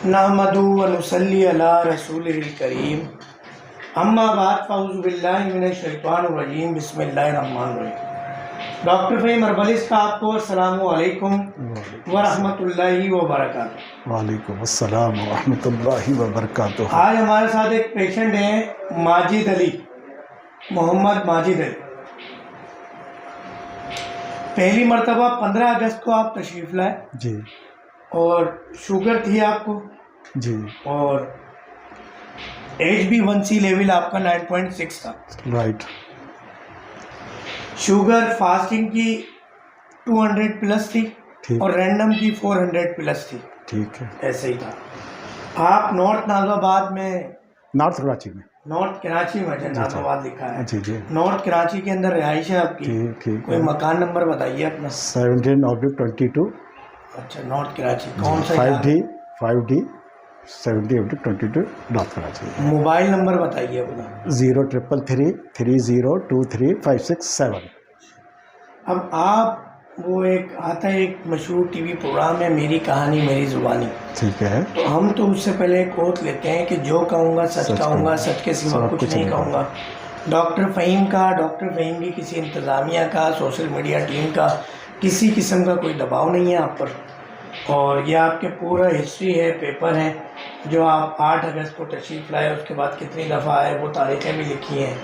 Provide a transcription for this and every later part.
नहमदु व नुसल्ली अला रसूलिल करीम अम्मा बाद फ़अऊज़ु बिल्लाहि मिनश शैतानिर रजीम बिस्मिल्लाहिर रहमानिर रहीम। डॉक्टर फ़हीम अरबलिस का आपको अस्सलामु अलैकुम व रहमतुल्लाहि व बरकातुहू। वालेकुम अस्सलाम व रहमतुल्लाहि व बरकातुहू। आज हमारे साथ एक पेशेंट हैं माजिद अली, मोहम्मद माजिद अली। पहली मरतबा 15 अगस्त को आप तशरीफ़ लाए जी और शुगर थी आपको जी और HB1C लेवल आपका 9.6 था। राइट। शुगर फास्टिंग की 200 प्लस थी ठीक और रैंडम की 400 प्लस थी। ठीक है। ऐसे ही था। आप नॉर्थ नाज़ाबाद में, नॉर्थ कराची में, नॉर्थ कराची में, जी नाज़ाबाद लिखा है जी जी नॉर्थ कराची के अंदर रिहाइश है आपकी। ठीक ठीक कोई है। मकान नंबर बताइए अपना। 17/22 अच्छा, नॉर्थ कराची कौन सा 5D इलाका? 5D 17/22 north Karachi. Mobile number बताइए अपना। 033330235667। अब आप, वो एक आता है एक मशहूर टीवी प्रोग्राम है मेरी कहानी मेरी ज़ुबानी, ठीक है। तो हम तो उससे पहले एक ओथ लेते हैं कि जो कहूँगा सच सच कहूँगा, कहूँगा, सच के सिवा सब कुछ कुछ नहीं नहीं कहूँगा। डॉक्टर फ़हीम का, डॉक्टर फ़हीम की किसी इंतज़ामिया का, सोशल मीडिया टीम का किसी किस्म का कोई दबाव नहीं है आप पर। और ये आपके पूरा हिस्ट्री है, पेपर है जो आप 8 अगस्त को तशरीफ़ लाए, उसके बाद कितनी दफ़ा आए वो तारीखें भी लिखी हैं,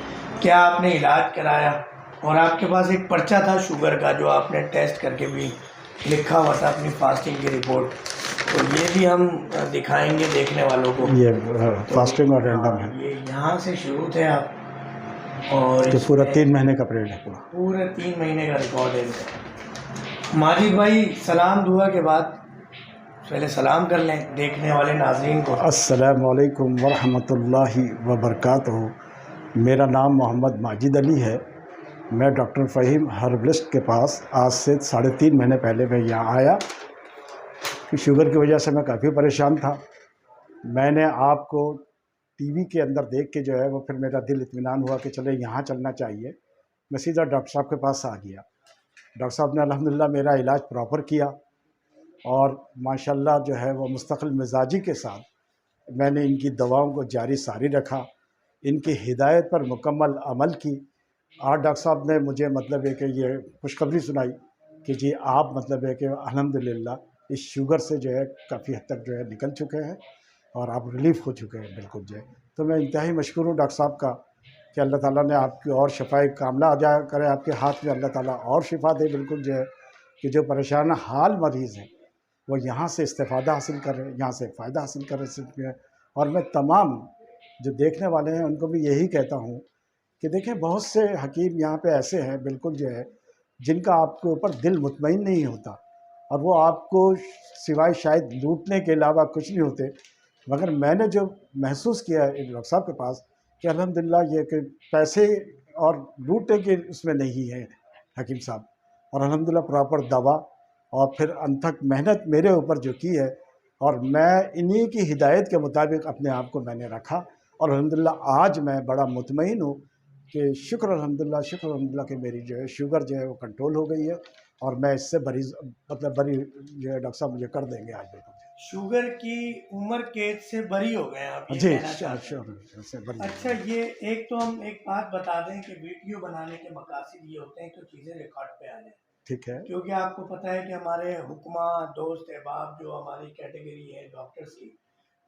क्या आपने इलाज कराया, और आपके पास एक पर्चा था शुगर का जो आपने टेस्ट करके भी लिखा हुआ था अपनी फास्टिंग की रिपोर्ट, तो ये भी हम दिखाएंगे देखने वालों को। ये तो फास्टिंग और रैंडम है। ये यहाँ से शुरू थे आप और तो पूरा 3 महीने का पीरियड है पूरा। पूरे 3 महीने का रिकॉर्ड है इनका। माजिद भाई, सलाम दुआ के बाद पहले सलाम कर लें देखने वाले नाज़रीन को। अस्सलामु अलैकुम व रहमतुल्लाहि व बरकातुहू। मेरा नाम मोहम्मद माजिद अली है। मैं डॉक्टर फ़हीम हर्बलिस्ट के पास आज से 3.5 महीने पहले मैं यहाँ आया कि शुगर की वजह से मैं काफ़ी परेशान था। मैंने आपको टीवी के अंदर देख के जो है वो फिर मेरा दिल इत्मीनान हुआ कि चले यहाँ चलना चाहिए। मैं सीधा डॉक्टर साहब के पास आ गया। डॉक्टर साहब ने अल्हम्दुलिल्लाह मेरा इलाज प्रॉपर किया और माशाल्लाह जो है वो मुस्तकिल मिजाजी के साथ मैंने इनकी दवाओं को जारी सारी रखा, इनकी हिदायत पर मुकम्मल अमल की। और डॉक्टर साहब ने मुझे मतलब है कि ये खुशखबरी सुनाई कि जी आप मतलब है कि अल्हम्दुलिल्लाह इस शुगर से जो है काफ़ी हद तक जो है निकल चुके हैं और आप रिलीफ़ हो चुके हैं बिल्कुल जो है। तो मैं इंतहाई मशकूर हूँ डॉक्टर साहब का कि अल्लाह ताला ने आपकी और शफ़ाए कामला अदा करे, आपके हाथ में अल्लाह ताला और शिफा दे बिल्कुल जो है कि जो परेशान हाल मरीज़ हैं वो यहाँ से इस्तेफ़ादा हासिल कर रहे हैं, यहाँ से फ़ायदा हासिल कर सकते हैं। और मैं तमाम जो देखने वाले हैं उनको भी यही कहता हूँ कि देखें बहुत से हकीम यहाँ पे ऐसे हैं बिल्कुल जो है जिनका आपके ऊपर दिल मुतमईन नहीं होता और वो आपको सिवाय शायद लूटने के अलावा कुछ नहीं होते। मगर मैंने जो महसूस किया है डॉक्टर साहब के पास कि अल्हम्दुलिल्लाह ये कि पैसे और लूटने के उसमें नहीं है हकीम साहब, और अल्हम्दुलिल्लाह प्रॉपर दवा और फिर अनथक मेहनत मेरे ऊपर जो की है और मैं इन्हीं की हिदायत के मुताबिक अपने आप को मैंने रखा और अल्हम्दुलिल्लाह आज मैं बड़ा मुतमईन हूँ कि शुक्र अल्हम्दुलिल्लाह कि मेरी जो है शुगर जो है वो कंट्रोल हो गई है और मैं इससे बरी मतलब बरी जो है डॉक्टर साहब मुझे कर देंगे आज बिल्कुल। शुगर की उम्र कैद से बरी हो गए आप, ये जी कहना चाहते हैं? से बरी। अच्छा, ये एक तो हम एक बात बता दें कि वीडियो बनाने के मकासद ये होते हैं तो चीज़ें रिकॉर्ड पे आ जाए, ठीक है। क्योंकि आपको पता है कि हमारे हुक्मा दोस्त अहबाब जो हमारी कैटेगरी है डॉक्टर्स की,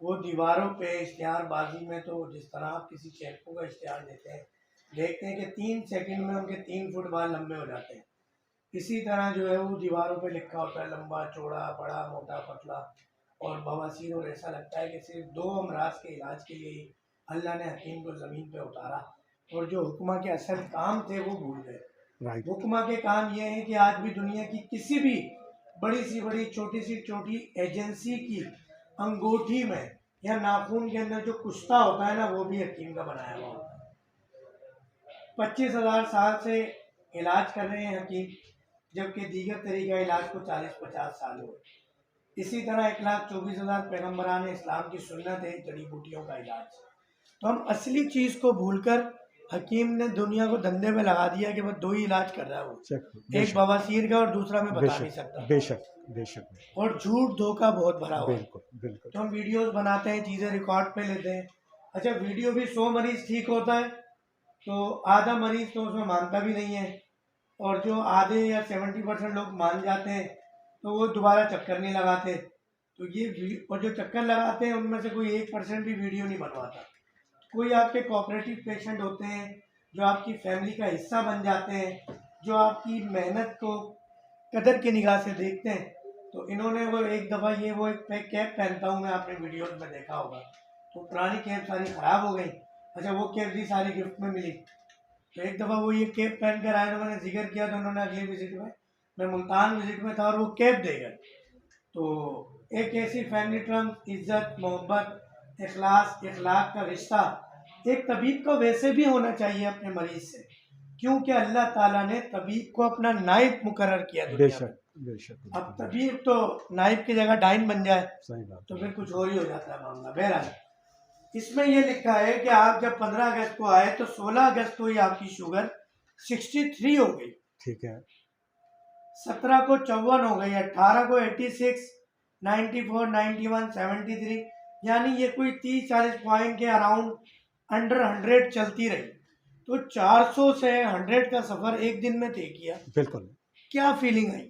वो दीवारों पे इश्तिहारबाजी में तो जिस तरह आप किसी शैम्पू का इश्तिहार देते हैं देखते हैं कि 3 सेकंड में उनके 3 फुट बाल लंबे हो जाते हैं। इसी तरह जो है वो दीवारों पे लिखा होता है लंबा चौड़ा बड़ा मोटा पतला और बवासीर, और ऐसा लगता है कि सिर्फ 2 अमराज के इलाज के लिए ही अल्लाह ने हकीम को ज़मीन पे उतारा और जो हुक्मा के असल काम थे वो भूल गए। राइट। हुक्मा के काम ये है कि आज भी दुनिया की किसी भी बड़ी सी बड़ी छोटी सी छोटी एजेंसी की अंगूठी में या नाखून के अंदर जो कुश्ता होता है ना, वो भी हकीम का बनाया हुआ होता है। 25,000 साल से इलाज कर रहे हैं हकीम, जबकि दीगर तरीका इलाज को 40-50 साल हुए। इसी तरह 1,24,000 पैगम्बरान इस्लाम की सुन्नत है जड़ी बूटियों का इलाज। तो हम असली चीज़ को भूलकर हकीम ने दुनिया को धंधे में लगा दिया कि बस दो ही इलाज कर रहा है वो, एक बेशक बवासीर का और दूसरा मैं बता नहीं बेशक सकता, बेशक बेशक और झूठ धोखा बहुत भरा हुआ है। बिल्कुल बिल्कुल तो हम वीडियोस बनाते हैं, चीज़ें रिकॉर्ड पे लेते हैं। अच्छा, वीडियो भी 100 मरीज ठीक होता है तो आधा मरीज तो उसमें मानता भी नहीं है, और जो आधे या 70% लोग मान जाते हैं तो वो दोबारा चक्कर नहीं लगाते। तो और जो चक्कर लगाते हैं उनमें से कोई 1% भी वीडियो नहीं बनवाता। कोई आपके कोऑपरेटिव पेशेंट होते हैं जो आपकी फैमिली का हिस्सा बन जाते हैं, जो आपकी मेहनत को कदर की निगाह से देखते हैं। तो इन्होंने वो एक दफ़ा वो एक कैप पहनता हूँ मैं, आपने वीडियोस में देखा होगा, तो पुरानी कैप सारी ख़राब हो गई। अच्छा, वो कैप भी सारी गिफ्ट में मिली। तो एक दफ़ा वो ये कैप पहन कर आए तो मैंने जिक्र किया, तो उन्होंने अगली विजिट में, मैं मुल्तान विजिट में था और वो कैप दे गए। तो एक ऐसी फैमिली टर्म, इज्जत, मोहब्बत, इखलास, इखलाक का रिश्ता एक तबीब को वैसे भी होना चाहिए अपने मरीज से, क्योंकि अल्लाह ताला ने तबीब को अपना नाइब मुकर्रर किया दुनिया में। बेशक बेशक अब तबीब तो नाइब की जगह डाइन बन जाए सही बात तो फिर कुछ और ही हो जाता है मामला। बहरहाल, इसमें ये लिखा है कि आप जब 15 अगस्त को आए तो 16 अगस्त को ही आपकी शुगर 63 हो गई, ठीक है 17 को 54 हो गई, 18 को 86, 94, 91, 73, यानी ये कोई 30-40 पॉइंट के अराउंड अंडर 100 चलती रही। तो 400 से 100 का सफ़र एक दिन में तय किया। बिल्कुल। क्या फीलिंग आई?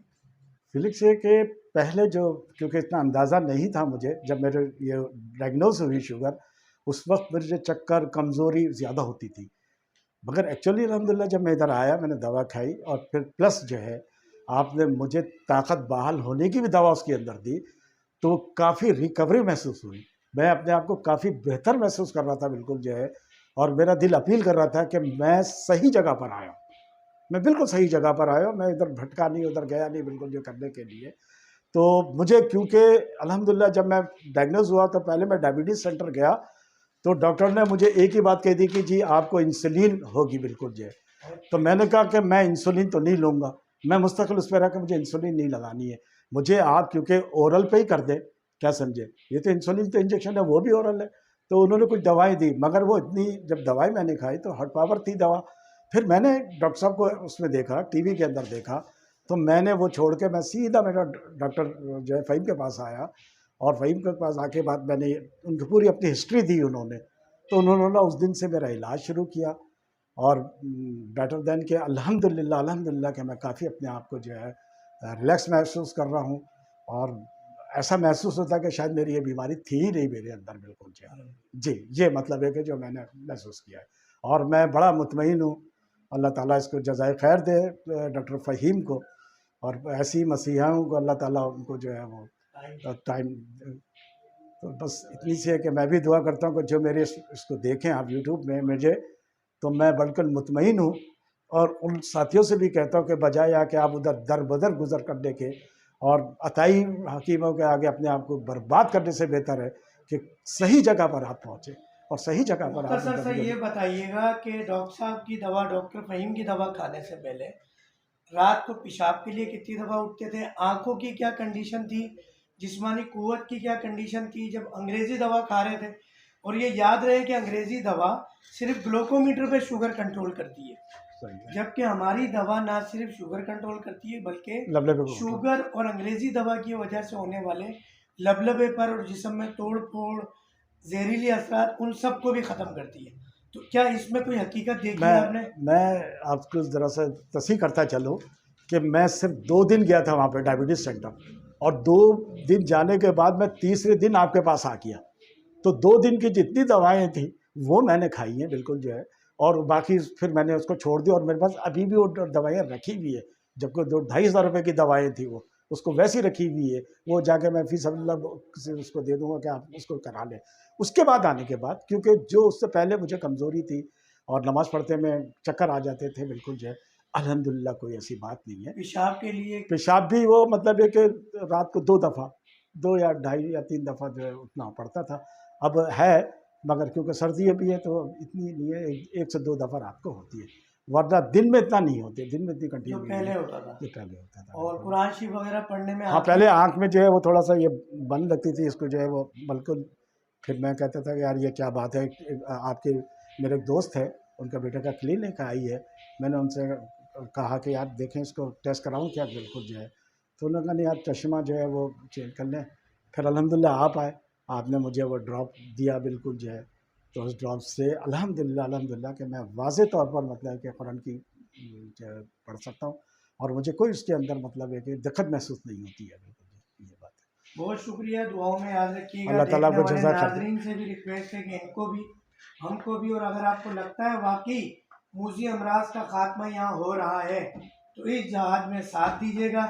फीलिंग से कि पहले जो, क्योंकि इतना अंदाज़ा नहीं था मुझे, जब मेरे ये डायग्नोज हुई शुगर, उस वक्त मुझे चक्कर, कमज़ोरी ज़्यादा होती थी। मगर एक्चुअली अल्हम्दुलिल्लाह जब मैं इधर आया, मैंने दवा खाई और फिर प्लस जो है आपने मुझे ताकत बहाल होने की भी दवा उसके अंदर दी, तो काफ़ी रिकवरी महसूस हुई। मैं अपने आप को काफ़ी बेहतर महसूस कर रहा था बिल्कुल जो है, और मेरा दिल अपील कर रहा था कि मैं सही जगह पर आया हूँ, मैं बिल्कुल सही जगह पर आया हूँ, मैं इधर भटका नहीं, उधर गया नहीं, बिल्कुल जो करने के लिए। तो मुझे, क्योंकि अल्हम्दुलिल्लाह जब मैं डायग्नोज हुआ तो पहले मैं डायबिटीज़ सेंटर गया, तो डॉक्टर ने मुझे एक ही बात कह दी कि जी आपको इंसुलिन होगी बिल्कुल जो है। तो मैंने कहा कि मैं इंसुलिन तो नहीं लूँगा, मैं मुस्तकिल उस पर रहा कि मुझे इंसुलिन नहीं लगानी है, मुझे आप क्योंकि ओरल पे ही कर दें, क्या समझे, ये तो इंसुलिन तो इंजेक्शन है, वो भी ओरल है। तो उन्होंने कुछ दवाएं दी, मगर वो इतनी, जब दवाई मैंने खाई तो हार्ट पावर थी दवा। फिर मैंने डॉक्टर साहब को उसमें देखा, टीवी के अंदर देखा, तो मैंने वो छोड़ के मैं सीधा मेरा डॉक्टर जो है फ़हीम के पास आया, और फ़हीम के पास आके बाद मैंने उनकी पूरी अपनी हिस्ट्री दी उन्होंने। तो उन्होंने उस दिन से मेरा इलाज शुरू किया, और बेटर देन के अल्हम्दुलिल्लाह अल्हम्दुलिल्लाह कि मैं काफ़ी अपने आप को जो है रिलैक्स महसूस कर रहा हूँ, और ऐसा महसूस होता है कि शायद मेरी ये बीमारी थी ही नहीं मेरे अंदर बिल्कुल जो है। जी, ये मतलब है कि जो मैंने महसूस किया है, और मैं बड़ा मुतमईन हूँ। अल्लाह ताला इसको जज़ाए खैर दे डॉक्टर फ़हीम को, और ऐसी मसीहाओं को अल्लाह ताला उनको जो है वो टाइम। तो बस इतनी सी है कि मैं भी दुआ करता हूँ कि जो मेरे इसको देखें आप यूट्यूब में मुझे, तो मैं बिल्कुल मुतमईन हूँ, और उन साथियों से भी कहता हूँ कि बजाय आके आप उधर दर बदर गुजर करने के और अताई हकीमों के आगे अपने आप को बर्बाद करने से बेहतर है कि सही जगह पर आप पहुँचे, और सही जगह पर आप मुख्तसर से ये बताइएगा कि डॉक्टर साहब की दवा, डॉक्टर फ़हीम की दवा खाने से पहले रात को पेशाब के लिए कितनी दफ़ा उठते थे, आंखों की क्या कंडीशन थी, जिस्मानी कुव्वत की क्या कंडीशन थी जब अंग्रेज़ी दवा खा रहे थे। और ये याद रहे कि अंग्रेज़ी दवा सिर्फ ग्लूकोमीटर पे शुगर कंट्रोल करती है, जबकि हमारी दवा ना सिर्फ शुगर कंट्रोल करती है बल्कि शुगर और अंग्रेज़ी दवा की वजह से होने वाले लबलबे पर और जिस्म में तोड़ फोड़, जहरीली असरात, उन सब को भी ख़त्म करती है। तो क्या इसमें कोई हकीकत देखी है आपने? मैं आपको ज़रा सा तस्हीह करता चलूँ कि मैं सिर्फ 2 दिन गया था वहाँ पे डायबिटीज़ सेंटर, और 2 दिन जाने के बाद मैं तीसरे दिन आपके पास आ गया। तो 2 दिन की जितनी दवाएँ थी वो मैंने खाई हैं बिल्कुल जो है, और बाकी फिर मैंने उसको छोड़ दिया, और मेरे पास अभी भी वो दवाइयाँ रखी हुई है, जबकि 2-2,500 रुपये की दवाएँ थी वो, उसको वैसी रखी हुई है, वो जाके मैं फ़ीसबिल्लाह से उसको दे दूँगा कि आप उसको करा लें। उसके बाद आने के बाद, क्योंकि जो उससे पहले मुझे कमज़ोरी थी और नमाज़ पढ़ते में चक्कर आ जाते थे बिल्कुल जो है, अल्हम्दुलिल्लाह कोई ऐसी बात नहीं है। पेशाब के लिए पेशाब भी वो मतलब है कि रात को 2 दफ़ा, 2 या ढाई या 3 दफ़ा जो है उठना पड़ता था। अब है, मगर क्योंकि सर्दी अभी है तो इतनी नहीं है, 1 से 2 दफ़ा रात को होती है, वरना दिन में इतना नहीं होती, दिन में इतनी जो कंटिन्यू पहले होता था। जो पहले होता था। और कुरान शरीफ वगैरह पढ़ने में हाँ, पहले आँख में जो है वो थोड़ा-सा ये बंद लगती थी, इसको जो है वो बिल्कुल, फिर मैं कहता था कि यार ये क्या बात है। आपके मेरे एक दोस्त है, उनका बेटे का क्लिनिक आई है। मैंने उनसे कहा कि यार देखें इसको टेस्ट कराऊं क्या, बिल्कुल जो है। तो उन्होंने कहा नहीं यार चश्मा जो है वो चेंज कर लें। फिर अल्हम्दुलिल्लाह आप आए, आपने मुझे वो ड्रॉप दिया बिल्कुल जो है। तो उस ड्रॉप से अल्हम्दुलिल्लाह कि मैं वाज़े तौर पर मतलब कि कुरान की जो है पढ़ सकता हूँ, और मुझे कोई उसके अंदर मतलब है कि दिक्कत महसूस नहीं होती है बिल्कुल जी, ये बात है। बहुत शुक्रिया, दुआओं में याद रखिएगा। अल्लाह ताला देखने आपको वाले जज़ा खैर दे। नाजरीन से भी रिक्वेस्ट है कि इनको भी, हमको भी, और अगर आपको लगता है वाकई मूजी अमराज का खात्मा यहाँ हो रहा है तो इस जहाज में साथ दीजिएगा।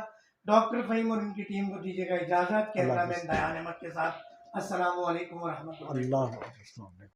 डॉक्टर फ़हीम और उनकी टीम को दीजिएगा इजाज़त। अल्लाह कैमरामैन हाफ़िज़। दयान अहमद के साथ अस्सलामु अलैकुम व रहमतुल्लाहि। अल्लाह हाफ़िज़।